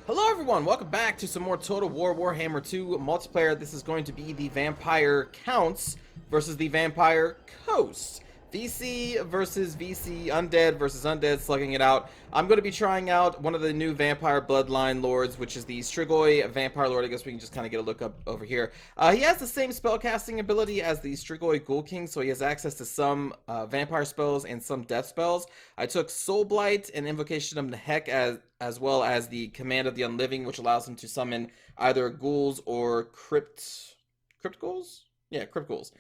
Hello everyone, welcome back to some more Total War Warhammer 2 multiplayer. This is going to be the Vampire Counts versus the Vampire Coast. VC versus VC, Undead versus Undead, slugging it out. I'm going to be trying out one of the new Vampire Bloodline Lords, which is the Strigoi Vampire Lord. I guess we can just kind of get a look up over here. He has the same spellcasting ability as the Strigoi Ghoul King, so he has access to some vampire spells and some death spells. I took Soul Blight and Invocation of the Heck as well as the Command of the Unliving, which allows him to summon either ghouls or crypt ghouls? Yeah, crypt ghouls.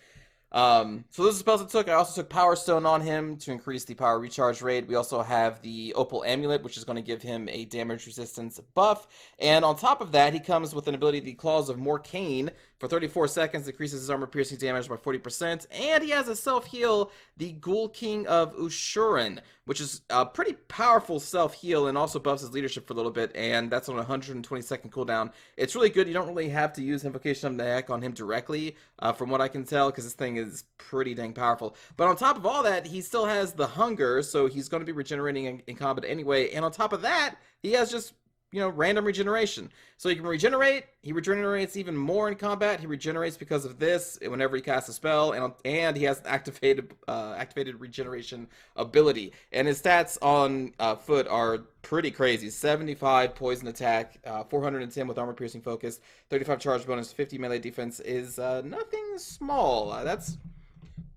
So those are spells I took. I also took Power Stone on him to increase the power recharge rate. We also have the Opal Amulet, which is going to give him a damage resistance buff. And on top of that, he comes with an ability, the Claws of Morcaine. For 34 seconds, increases his armor piercing damage by 40%. And he has a self-heal, the Ghoul King of Ushuran, which is a pretty powerful self-heal and also buffs his leadership for a little bit. And that's on a 120-second cooldown. It's really good. You don't really have to use Invocation of the Heck on him directly, from what I can tell, because this thing is pretty dang powerful. But on top of all that, he still has the Hunger, so he's going to be regenerating in combat anyway. And on top of that, he has just, you know, random regeneration. So he can regenerate. He regenerates even more in combat. He regenerates because of this whenever he casts a spell, and he has an activated regeneration ability. And his stats on foot are pretty crazy. 75 poison attack, 410 with armor piercing focus, 35 charge bonus, 50 melee defense is nothing small. That's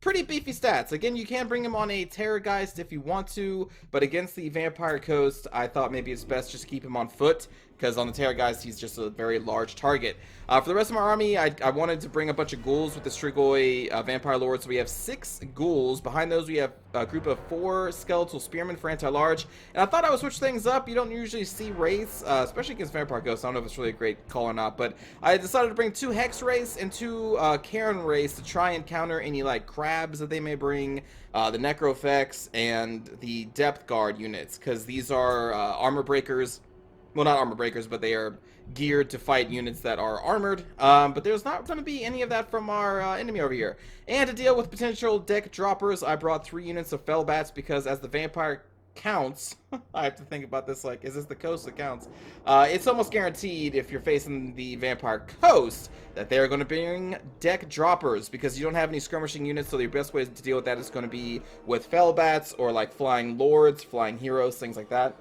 pretty beefy stats. Again, you can bring him on a Terrorgeist if you want to, but against the Vampire Coast, I thought maybe it's best just keep him on foot, because on the Terrorgeist, he's just a very large target. For the rest of my army, I wanted to bring a bunch of ghouls with the Strigoi Vampire Lord, so we have 6 ghouls. Behind those, we have a group of 4 Skeletal Spearmen for anti-large, and I thought I would switch things up. You don't usually see Wraiths, especially against Vampire Ghosts. I don't know if it's really a great call or not, but I decided to bring 2 Hex Wraiths and 2 Karen Wraiths to try and counter any, like, crabs that they may bring, the Necrofex, and the Depth Guard units, because these are armor breakers. Well, not armor breakers, but they are geared to fight units that are armored. But there's not going to be any of that from our enemy over here. And to deal with potential deck droppers, I brought 3 units of Fellbats because as the Vampire Counts, I have to think about this like, is this the coast that counts? It's almost guaranteed if you're facing the Vampire Coast that they're going to bring deck droppers because you don't have any skirmishing units, so your best way to deal with that is going to be with Fellbats or like Flying Lords, Flying Heroes, things like that.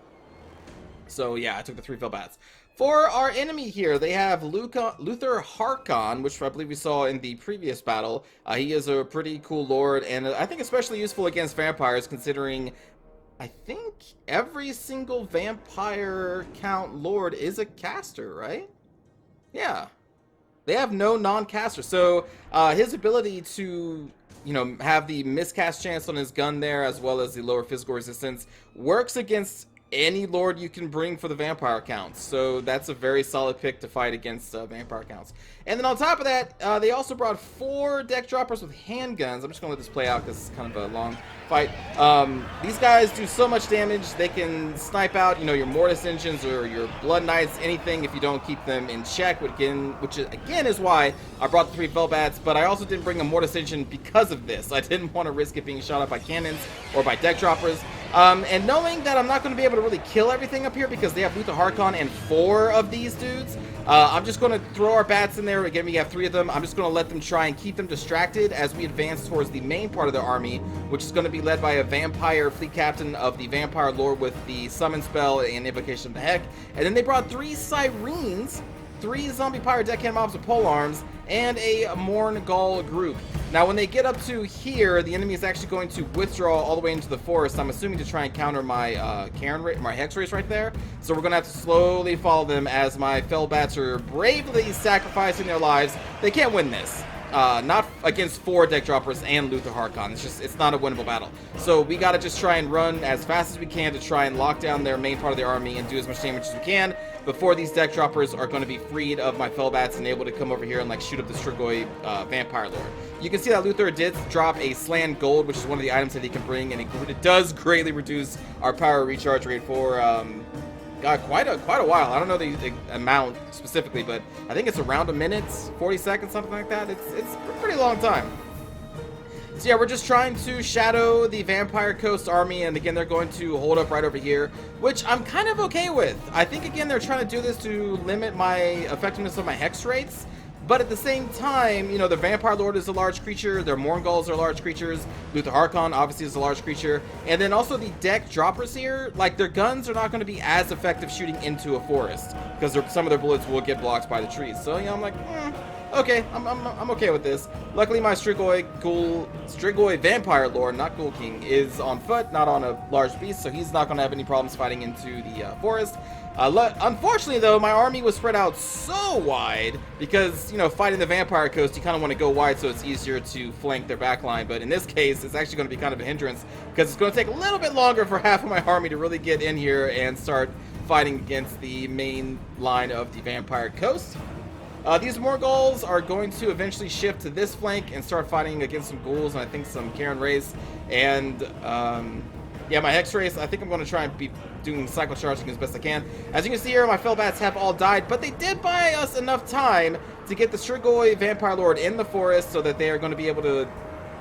So yeah, I took the 3 Fellbats. For our enemy here, they have Luther Harkon, which I believe we saw in the previous battle. He is a pretty cool lord, and I think especially useful against vampires, considering I think every single Vampire Count Lord is a caster, right? Yeah. They have no non-caster, so his ability to, you know, have the miscast chance on his gun there, as well as the lower physical resistance, works against any lord you can bring for the Vampire Counts. So that's a very solid pick to fight against Vampire Counts. And then on top of that, they also brought 4 deck droppers with handguns. I'm just going to let this play out because it's kind of a long fight. These guys do so much damage. They can snipe out, you know, your Mortis Engines or your Blood Knights, anything if you don't keep them in check, which again is why I brought the 3 Fellbats, but I also didn't bring a Mortis Engine because of this. I didn't want to risk it being shot up by cannons or by deck droppers. And knowing that I'm not going to be able to really kill everything up here because they have Luther Harkon and 4 of these dudes, I'm just going to throw our bats in there. Again, we have 3 of them. I'm just going to let them try and keep them distracted as we advance towards the main part of their army, which is going to be led by a Vampire Fleet Captain of the Vampire Lord with the Summon spell and Invocation of the Heck. And then they brought 3 Syrenes, 3 Zombie Pirate Deckhand Mobs with pole arms, and a Morngal group. Now, when they get up to here, the enemy is actually going to withdraw all the way into the forest. I'm assuming to try and counter my my Hex Race right there. So we're going to have to slowly follow them as my Fellbats are bravely sacrificing their lives. They can't win this. Not against 4 deck droppers and Luther Harkon. It's not a winnable battle. So we gotta just try and run as fast as we can to try and lock down their main part of their army and do as much damage as we can before these deck droppers are going to be freed of my Fellbats and able to come over here and like shoot up the Strigoi Vampire Lord. You can see that Luther did drop a Slan Gold, which is one of the items that he can bring, and it does greatly reduce our power recharge rate for quite a while. I don't know the amount specifically, but I think it's around a minute, 40 seconds, something like that. It's a pretty long time. So yeah, we're just trying to shadow the Vampire Coast army, and again, they're going to hold up right over here, which I'm kind of okay with. I think, again, they're trying to do this to limit my effectiveness of my Hex rates, but at the same time, you know, the Vampire Lord is a large creature, their Morngulls are large creatures, Luther Harkon obviously is a large creature, and then also the deck droppers here, like, their guns are not going to be as effective shooting into a forest, because some of their bullets will get blocked by the trees. So, you know, I'm like, okay, I'm okay with this. Luckily, my Strigoi Vampire Lord, not Ghoul King, is on foot, not on a large beast, so he's not going to have any problems fighting into the forest. Unfortunately, though, my army was spread out so wide because, you know, fighting the Vampire Coast, you kind of want to go wide so it's easier to flank their backline. But in this case, it's actually going to be kind of a hindrance because it's going to take a little bit longer for half of my army to really get in here and start fighting against the main line of the Vampire Coast. These Morgulls are going to eventually shift to this flank and start fighting against some ghouls and I think some Karen Race. And, yeah, my Hex Race, I think I'm going to try and be doing cycle charging as best I can. As you can see here, my Fellbats have all died, but they did buy us enough time to get the Strigoi Vampire Lord in the forest so that they are going to be able to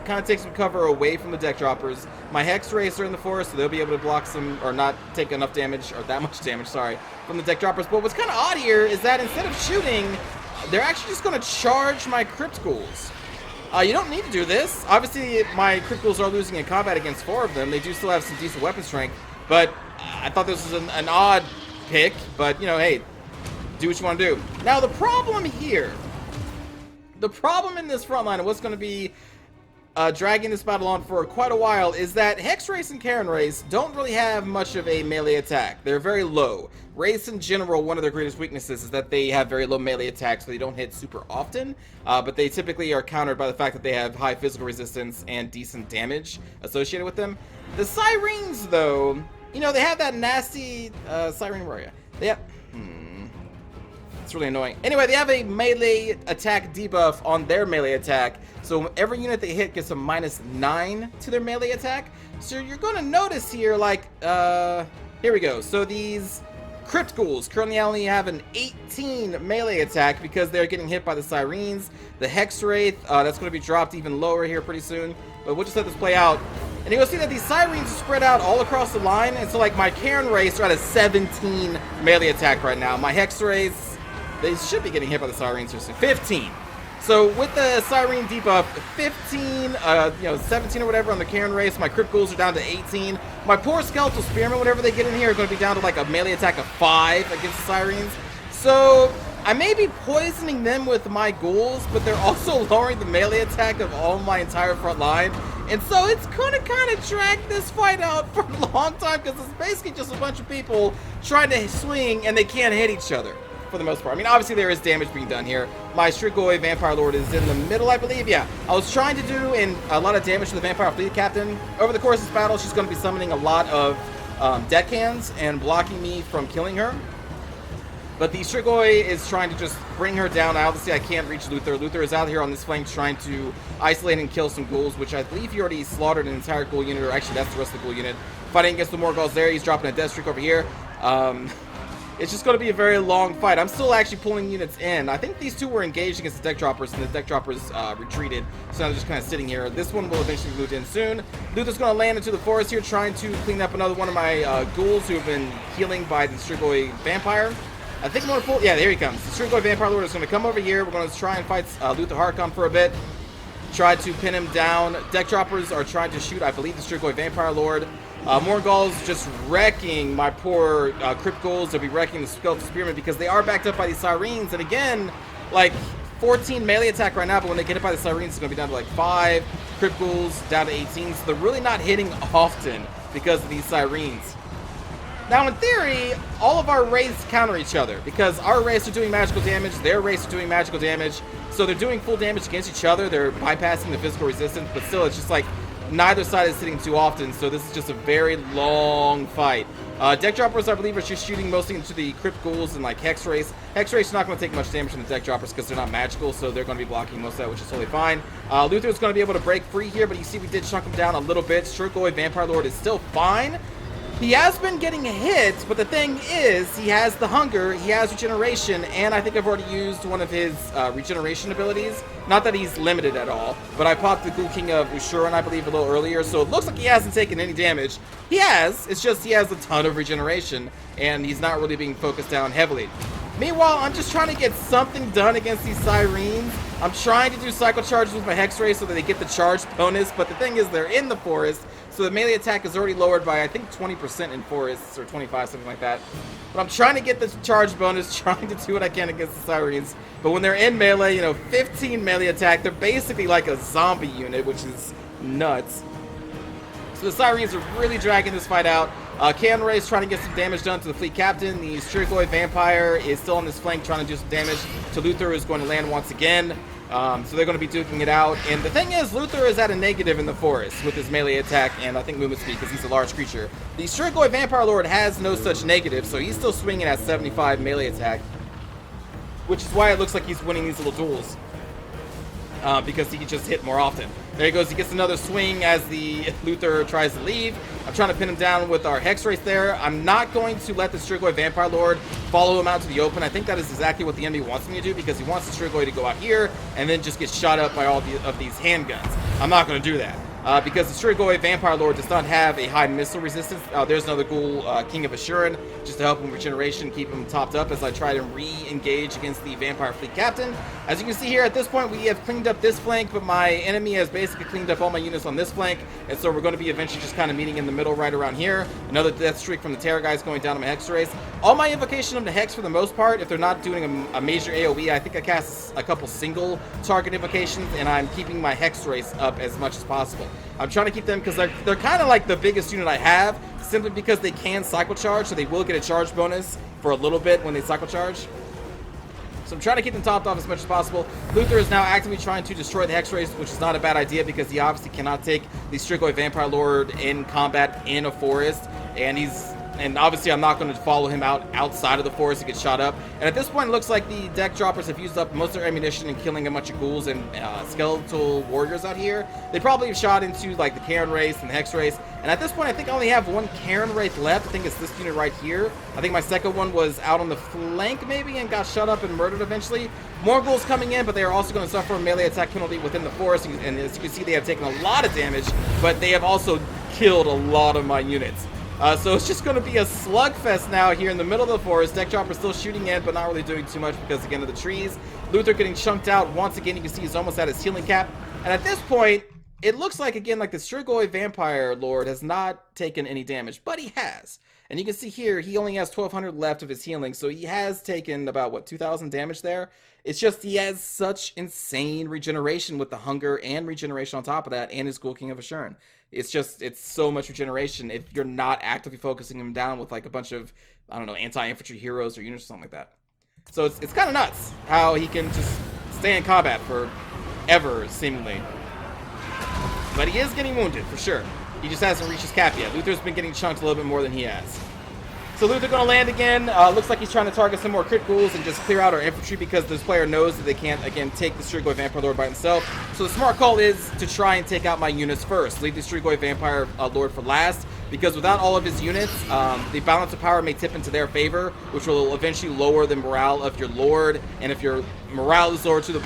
kind of take some cover away from the deck droppers. My Hex Race are in the forest, so they'll be able to block some, or not take enough damage, or that much damage, sorry, from the deck droppers. But what's kind of odd here is that instead of shooting, they're actually just going to charge my Crypt Ghouls. You don't need to do this. Obviously, my Crypt Ghouls are losing in combat against 4 of them. They do still have some decent weapon strength, but I thought this was an odd pick, but, you know, hey, do what you want to do. Now, the problem here, the problem in this front line and what's going to be dragging this battle on for quite a while is that Hex Race and Karen Race don't really have much of a melee attack. They're very low. Race in general, one of their greatest weaknesses is that they have very low melee attacks, so they don't hit super often, but they typically are countered by the fact that they have high physical resistance and decent damage associated with them. The Sirens, though, you know, they have that nasty Siren Warrior. They have... It's really annoying. Anyway, they have a melee attack debuff on their melee attack, so every unit they hit gets a -9 to their melee attack. So you're going to notice here, like, here we go. So these Crypt Ghouls currently only have an 18 melee attack because they're getting hit by the Sirens. The Hex Wraith, that's going to be dropped even lower here pretty soon, but we'll just let this play out. And you'll see that these Sirens are spread out all across the line, and so, like, my Karen Race are at a 17 melee attack right now. My Hex Race, they should be getting hit by the Sirens here soon. 15. So with the Siren debuff, 15, you know, 17 or whatever on the Karen Race. My Crypt Ghouls are down to 18. My poor Skeletal Spearmen, whatever they get in here, are going to be down to like a melee attack of 5 against the Sirens. So I may be poisoning them with my ghouls, but they're also lowering the melee attack of all my entire front line. And so it's going to kind of drag this fight out for a long time because it's basically just a bunch of people trying to swing and they can't hit each other. For the most part. I mean, obviously there is damage being done here. My Strigoi Vampire Lord is in the middle, I believe. Yeah, I was trying to do a lot of damage to the Vampire Fleet Captain. Over the course of this battle, she's going to be summoning a lot of deckhands and blocking me from killing her. But the Strigoi is trying to just bring her down. Obviously, I can't reach Luther. Luther is out here on this flank trying to isolate and kill some ghouls, which I believe he already slaughtered an entire ghoul unit, or actually that's the rest of the ghoul unit. Fighting against the Morgulls there. He's dropping a death streak over here. It's just going to be a very long fight. I'm still actually pulling units in. I think these two were engaged against the deck droppers, and the deck droppers retreated. So I'm just kind of sitting here. This one will eventually be moved in soon. Luther's going to land into the forest here, trying to clean up another one of my ghouls who have been healing by the Strigoi Vampire. I think I'm going to pull... Yeah, there he comes. The Strigoi Vampire Lord is going to come over here. We're going to try and fight Luther Harkon for a bit. Try to pin him down. Deck droppers are trying to shoot, I believe, the Strigoi Vampire Lord. Morgulls just wrecking my poor Crypt Ghouls. They'll be wrecking the Skeletal Spearmen because they are backed up by these Sirens. And again, like 14 melee attack right now, but when they get hit by the Sirens, it's going to be down to like 5. Crypt Ghouls down to 18. So they're really not hitting often because of these Sirens. Now, in theory, all of our races counter each other because our race are doing magical damage, their race are doing magical damage. So they're doing full damage against each other. They're bypassing the physical resistance, but still, it's just like neither side is hitting too often, so this is just a very long fight. Deck droppers, I believe, are just shooting mostly into the Crypt Ghouls and like Hex Race. Hex Race is not going to take much damage from the deck droppers because they're not magical, so they're going to be blocking most of that, which is totally fine. Luther's going to be able to break free here, but you see we did chunk him down a little bit. Strigoi Vampire Lord is still fine. He has been getting hit, but the thing is, he has the hunger, he has regeneration, and I think I've already used one of his regeneration abilities. Not that he's limited at all, but I popped the Ghoul King of Ushuran, I believe, a little earlier, so it looks like he hasn't taken any damage. He has, it's just he has a ton of regeneration, and he's not really being focused down heavily. Meanwhile, I'm just trying to get something done against these Sirens. I'm trying to do cycle charges with my Hex Ray so that they get the charge bonus, but the thing is, they're in the forest, so the melee attack is already lowered by, I think, 20% in forests, or 25, something like that. But I'm trying to get the charge bonus, trying to do what I can against the Sirens. But when they're in melee, you know, 15 melee attack, they're basically like a zombie unit, which is nuts. So the Sirens are really dragging this fight out. Cannon Ray is trying to get some damage done to the fleet captain. The Strigoi Vampire is still on this flank trying to do some damage to Luther, who's going to land once again. So they're going to be duking it out. And the thing is, Luther is at a negative in the forest with his melee attack and I think movement speed because he's a large creature. The Strigoi Vampire Lord has no such negative, so he's still swinging at 75 melee attack, which is why it looks like he's winning these little duels. Because he can just hit more often. There he goes, he gets another swing as the Luther tries to leave. I'm trying to pin him down with our Hex Race there. I'm not going to let the Strigoi Vampire Lord follow him out to the open. I think that is exactly what the enemy wants me to do because he wants the Strigoi to go out here and then just get shot up by all of these handguns. I'm not going to do that. Because the Strigoi Vampire Lord does not have a high missile resistance. There's another Ghoul King of Assuran, just to help him regeneration, keep him topped up as I try to re-engage against the Vampire Fleet Captain. As you can see here, at this point, we have cleaned up this flank, but my enemy has basically cleaned up all my units on this flank, and so we're going to be eventually just kind of meeting in the middle right around here. Another death streak from the Terror guys going down to my Hex Race. All my invocation of the Hex, for the most part, if they're not doing a major AoE, I think I cast a couple single target invocations, and I'm keeping my Hex Race up as much as possible. I'm trying to keep them because they're kind of like the biggest unit I have, simply because they can cycle charge, so they will get a charge bonus for a little bit when they cycle charge. So I'm trying to keep them topped off as much as possible. Luther is now actively trying to destroy the Hex Race, which is not a bad idea because he obviously cannot take the Strigoi Vampire Lord in combat in a forest, and obviously I'm not going to follow him outside of the forest to get shot up. And at this point, it looks like the deck droppers have used up most of their ammunition in killing a bunch of ghouls and skeletal warriors out here. They probably have shot into like the Karen Race and the Hex Race. And at this point, I think I only have one Karen Wraith left. I think it's this unit right here. I think my second one was out on the flank maybe and got shot up and murdered eventually. More ghouls coming in, but they are also going to suffer a melee attack penalty within the forest. And as you can see, they have taken a lot of damage, but they have also killed a lot of my units. So it's just going to be a slugfest now here in the middle of the forest. Deck Dropper still shooting in, but not really doing too much because, again, of the trees. Luther getting chunked out. Once again, you can see he's almost at his healing cap. And at this point, it looks like, again, like the Strigoi Vampire Lord has not taken any damage, but he has. And you can see here, he only has 1,200 left of his healing, so he has taken about, what, 2,000 damage there? It's just he has such insane regeneration with the hunger and regeneration on top of that, and his Ghoul King of Assuran. It's so much regeneration if you're not actively focusing him down with like a bunch of, I don't know, anti-infantry heroes or units or something like that. So it's kind of nuts how he can just stay in combat forever, seemingly. But he is getting wounded, for sure. He just hasn't reached his cap yet. Luther's been getting chunked a little bit more than he has. So Luther going to land again. Looks like he's trying to target some more crit ghouls and just clear out our infantry because this player knows that they can't, again, take the Strigoi Vampire Lord by himself. So the smart call is to try and take out my units first. Leave the Strigoi Vampire Lord for last, because without all of his units, the balance of power may tip into their favor, which will eventually lower the morale of your Lord. And if your morale is lowered to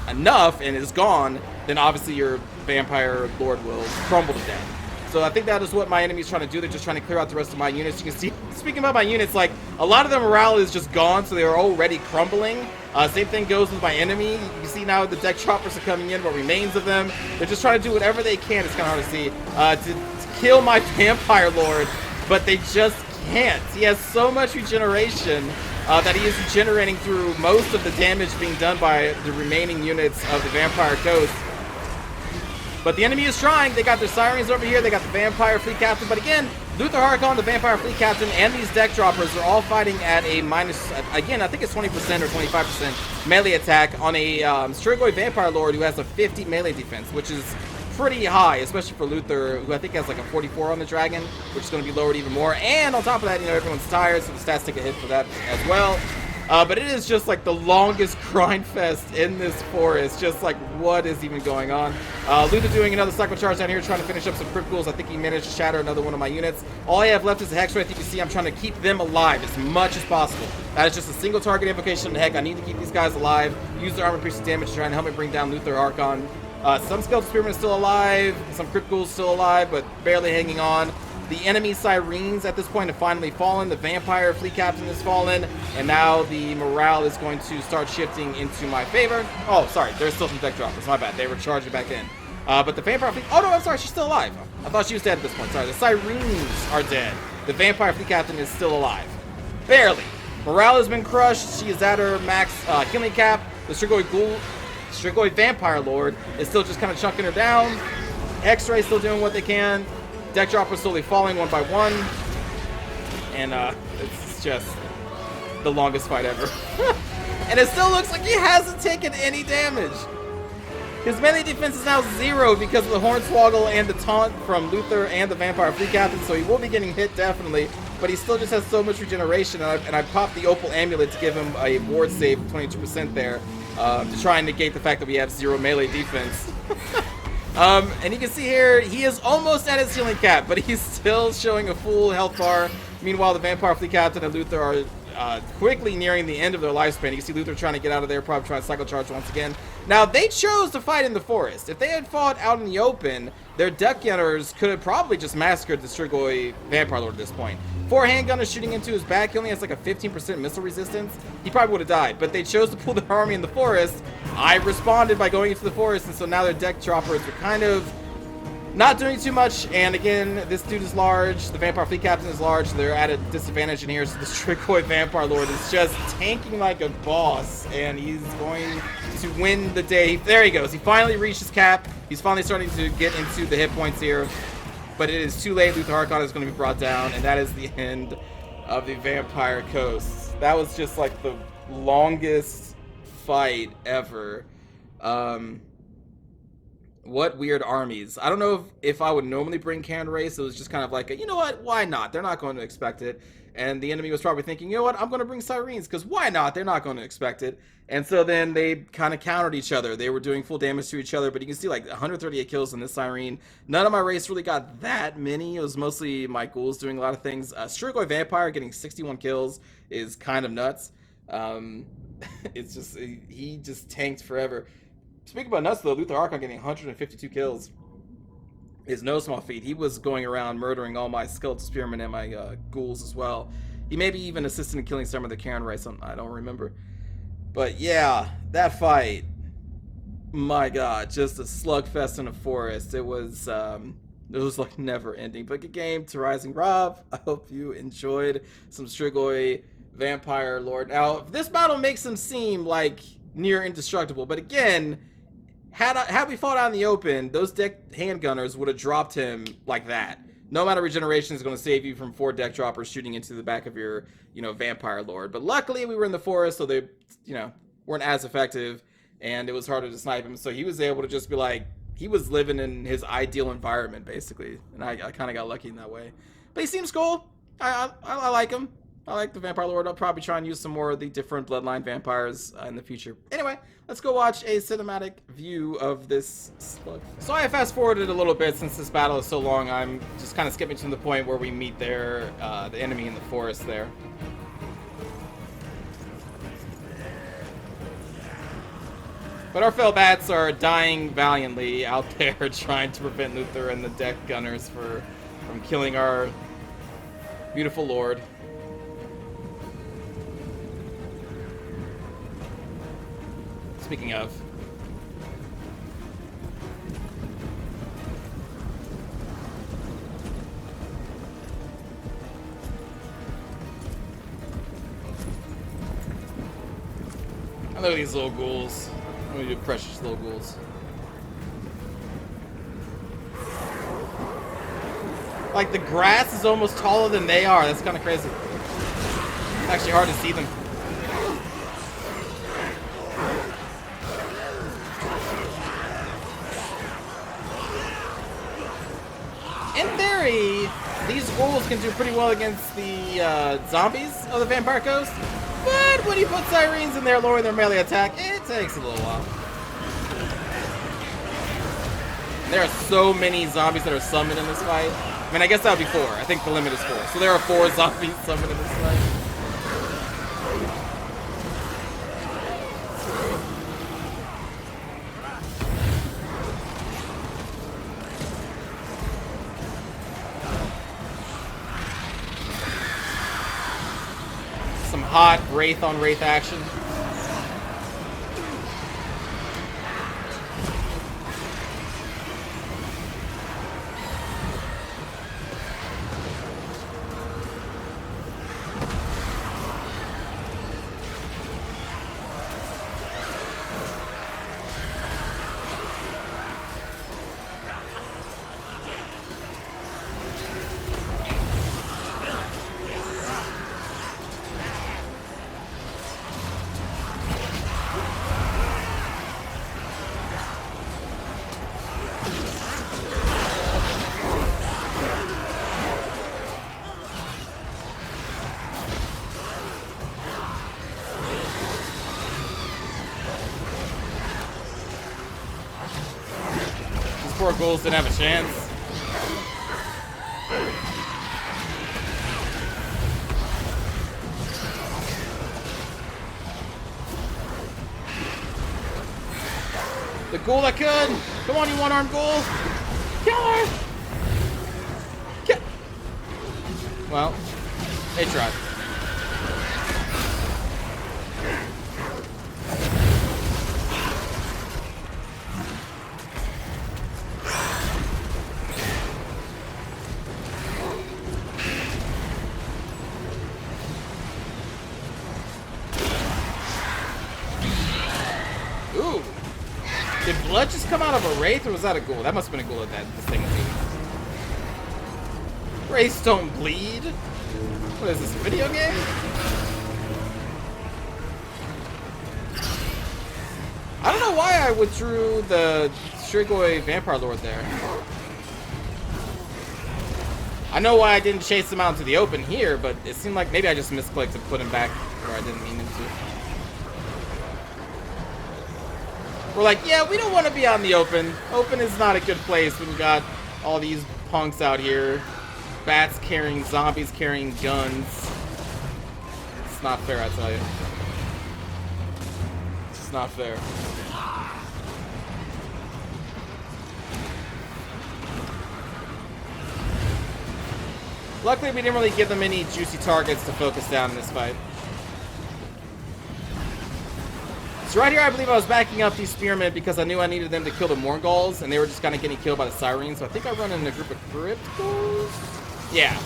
enough and is gone, then obviously your Vampire Lord will crumble to death. So I think that is what my enemy's trying to do. They're just trying to clear out the rest of my units. You can see, speaking about my units, like, a lot of the morale is just gone, so they are already crumbling. Same thing goes with my enemy. You can see now the deck choppers are coming in, what remains of them. They're just trying to do whatever they can, it's kind of hard to see, to kill my Vampire Lord, but they just can't. He has so much regeneration that he is regenerating through most of the damage being done by the remaining units of the Vampire Coast. But the enemy is trying. They got their Sirens over here. They got the Vampire Fleet Captain. But again, Luther Harkon, the Vampire Fleet Captain, and these deck droppers are all fighting at a minus, again, I think it's 20% or 25% melee attack on a Strigoi Vampire Lord who has a 50 melee defense, which is pretty high, especially for Luther, who I think has like a 44 on the Dragon, which is going to be lowered even more. And on top of that, you know, everyone's tired, so the stats take a hit for that as well. But it is just like the longest grind fest in this forest. Just like, what is even going on? Luther doing another cycle charge down here, trying to finish up some crit ghouls. I think he managed to shatter another one of my units. All I have left is a Hex Wraith. You can see I'm trying to keep them alive as much as possible. That is just a single target invocation on the Heck. I need to keep these guys alive. Use their armor piercing damage to try and help me bring down Luther Archon. Some Skeletal Spearmen are still alive. Some crit ghouls still alive, but barely hanging on. The enemy Sirens at this point have finally fallen. The Vampire Fleet Captain has fallen. And now the morale is going to start shifting into my favor. Oh, sorry. There's still some deck droppers. My bad. They were charging back in. But the Vampire Fleet... Oh, no, I'm sorry. She's still alive. I thought she was dead at this point. Sorry. The Sirens are dead. The Vampire Fleet Captain is still alive. Barely. Morale has been crushed. She is at her max healing cap. The Strigoi Vampire Lord is still just kind of chunking her down. X-Ray still doing what they can. Deck droppers slowly falling one by one. And it's just the longest fight ever. And it still looks like he hasn't taken any damage. His melee defense is now 0 because of the Hornswoggle and the taunt from Luther and the Vampire Fleet Captain, so he will be getting hit definitely. But he still just has so much regeneration, and I popped the Opal Amulet to give him a ward save of 22% there to try and negate the fact that we have 0 melee defense. And you can see here, he is almost at his healing cap, but he's still showing a full health bar. Meanwhile, the Vampire Fleet Captain and Luther are quickly nearing the end of their lifespan. You can see Luther trying to get out of there, probably trying to cycle charge once again. Now, they chose to fight in the forest. If they had fought out in the open, their deck gunners could have probably just massacred the Strigoi Vampire Lord at this point. 4 handgunners shooting into his back, he only has like a 15% missile resistance. He probably would have died, but they chose to pull their army in the forest. I responded by going into the forest, and so now their deck droppers are kind of not doing too much. And again, this dude is large. The Vampire Fleet Captain is large, so they're at a disadvantage in here. So the Strigoi Vampire Lord is just tanking like a boss, and he's going to win the day. There he goes. He finally reached his cap. He's finally starting to get into the hit points here. But it is too late. Luther Archon is going to be brought down, and that is the end of the Vampire Coast. That was just like the longest fight ever. What weird armies. I don't know if I would normally bring Karen Race. It was just kind of like, you know what? Why not? They're not going to expect it. And the enemy was probably thinking, you know what? I'm going to bring Sirens, because why not? They're not going to expect it. And so then they kind of countered each other. They were doing full damage to each other, but you can see like 138 kills in this Siren. None of my race really got that many. It was mostly my ghouls doing a lot of things. Strigoi Vampire getting 61 kills is kind of nuts. It's just, he just tanked forever. Speaking about nuts though, Luther Archon getting 152 kills is no small feat. He was going around murdering all my Skeletal Spearmen and my ghouls as well. He maybe even assisted in killing some of the Karen Rice. I don't remember. But yeah, that fight, my god, just a slugfest in a forest. It was like never ending. But good game to Rising Rob. I hope you enjoyed some Strigoi Vampire Lord. Now, this battle makes him seem like near indestructible, but again, had we fought out in the open, those deck handgunners would have dropped him like that. No amount of regeneration is going to save you from 4 deck droppers shooting into the back of your, Vampire Lord. But luckily, we were in the forest, so they, weren't as effective, and it was harder to snipe him. So he was able to just be like, he was living in his ideal environment, basically. And I kind of got lucky in that way. But he seems cool. I like him. I like the Vampire Lord. I'll probably try and use some more of the different Bloodline vampires in the future. Anyway, let's go watch a cinematic view of this slug. So I fast forwarded a little bit since this battle is so long. I'm just kind of skipping to the point where we meet the enemy in the forest there. But our fellow bats are dying valiantly out there trying to prevent Luther and the deck gunners from killing our beautiful lord. Speaking of, I look at these little ghouls. What do you do, precious little ghouls? Like the grass is almost taller than they are. That's kind of crazy. It's actually hard to see them. In theory, these ghouls can do pretty well against the zombies of the Vampire Coast. But when you put sirens in there lowering their melee attack, it takes a little while. There are so many zombies that are summoned in this fight. I mean, I guess that would be 4. I think the limit is 4. So there are 4 zombies summoned in this fight. Some hot Wraith on Wraith action. Poor Ghouls didn't have a chance. The Ghoul that could! Come on, you one-armed Ghoul! Kill her! Well, they tried. Ooh. Did blood just come out of a Wraith, or was that a Ghoul? That must have been a Ghoul that this thing was eating. Wraiths don't bleed? What is this, a video game? I don't know why I withdrew the Strigoi Vampire Lord there. I know why I didn't chase him out into the open here, but it seemed like maybe I just misclicked and put him back where I didn't mean him to. We're like, yeah, we don't want to be out in the open. Open is not a good place when we got all these punks out here. Bats carrying, zombies carrying guns. It's not fair, I tell you. It's not fair. Luckily, we didn't really give them any juicy targets to focus down in this fight. So right here, I believe I was backing up these spearmen because I knew I needed them to kill the Morgulls, and they were just kind of getting killed by the Sirens. So I think I run in a group of Cryptos? Yeah.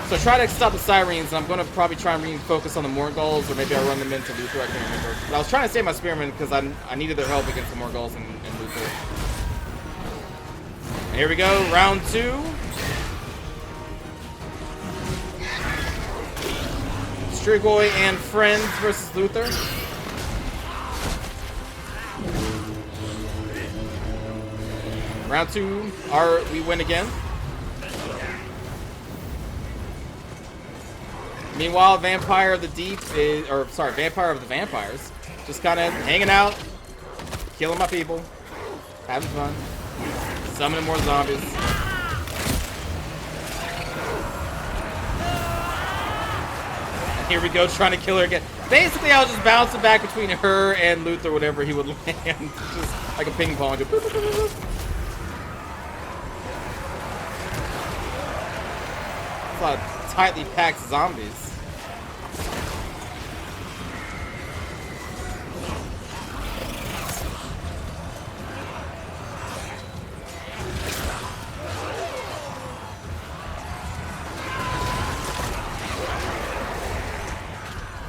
So try to stop the Sirens, and I'm going to probably try and refocus on the Morgulls, or maybe I'll run them into Luther, I can't remember. But I was trying to save my spearmen because I needed their help against the Morgulls and Luther. And here we go, round 2. Strigoi and friends versus Luther. Round 2, we win again. Meanwhile, Vampire of the Deep is, Vampire of the Vampires, just kind of hanging out, killing my people, having fun, summoning more zombies. And here we go, trying to kill her again. Basically, I was just bouncing back between her and Luther, whatever he would land, just like a ping pong. Just boop, boop, boop, boop. A lot of tightly packed zombies.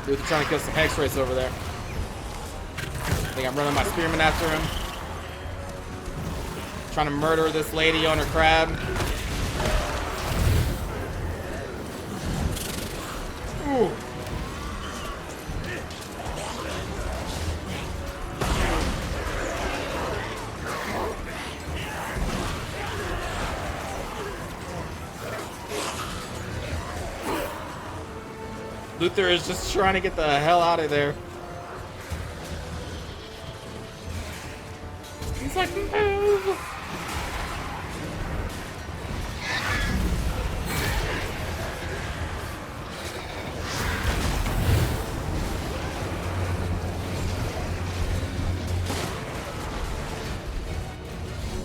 Dude, they're trying to kill some Hex Race over there. I think I'm running my Spearman after him. Trying to murder this lady on her crab. Ooh. Luther is just trying to get the hell out of there. He's like, move!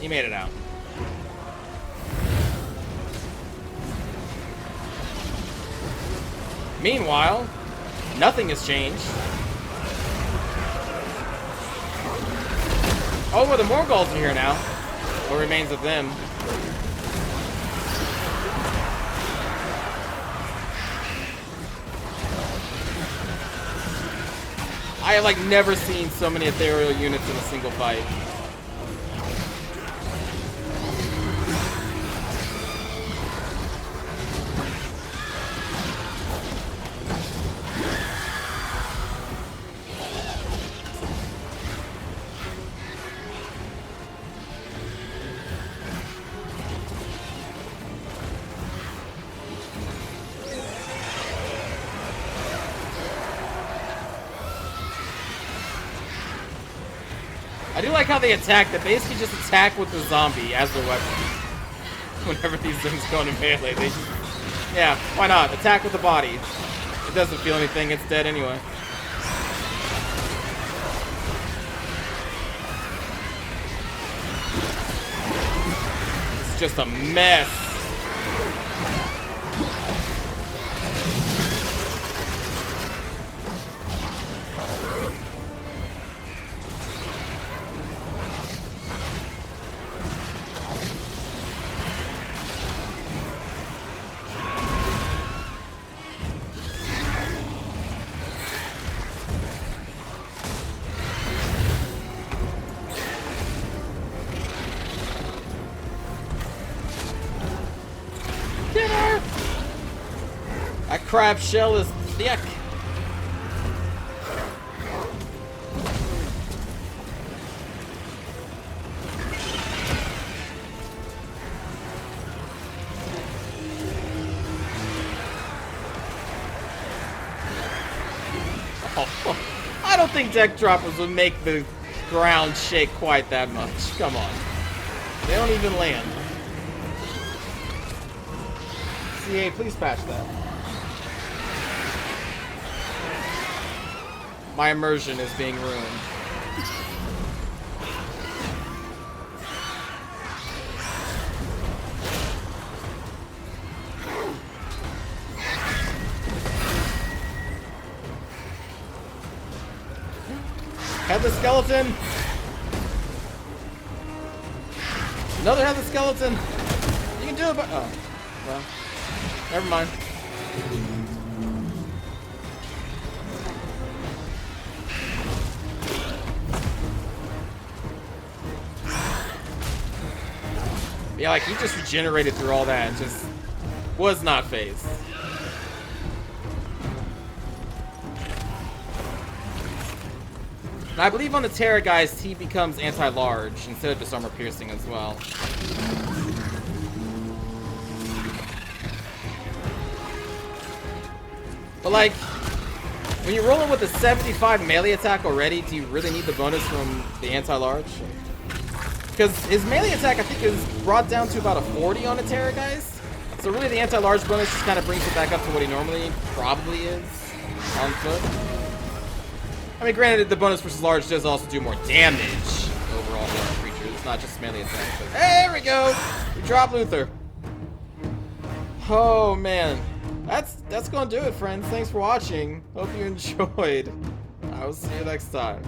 He made it out. Meanwhile, nothing has changed. Oh, well, the Morgul's are here now. What remains of them? I have, like, never seen so many ethereal units in a single fight. I do like how they attack. They basically just attack with the zombie as their weapon. Whenever these things go into melee, they just... Yeah, why not? Attack with the body. It doesn't feel anything, it's dead anyway. It's just a mess. That crab shell is thick. Oh, I don't think deck droppers would make the ground shake quite that much. Come on. They don't even land. CA, please patch that. My immersion is being ruined. Headless skeleton! Another headless skeleton! You can do it, but... Oh. Well. Never mind. Yeah, like, he just regenerated through all that and just was not phased. And I believe on the Terra guys, he becomes anti-large instead of just armor piercing as well. But like, when you're rolling with a 75 melee attack already, do you really need the bonus from the anti-large? Because his melee attack, I think, is brought down to about a 40 on the Terra guys. So really the anti-large bonus just kind of brings it back up to what he normally probably is on foot. I mean, granted, the bonus versus large does also do more damage overall to other creatures. It's not just melee attack. But there we go! We dropped Luther. Oh, man. That's gonna do it, friends. Thanks for watching. Hope you enjoyed. I will see you next time.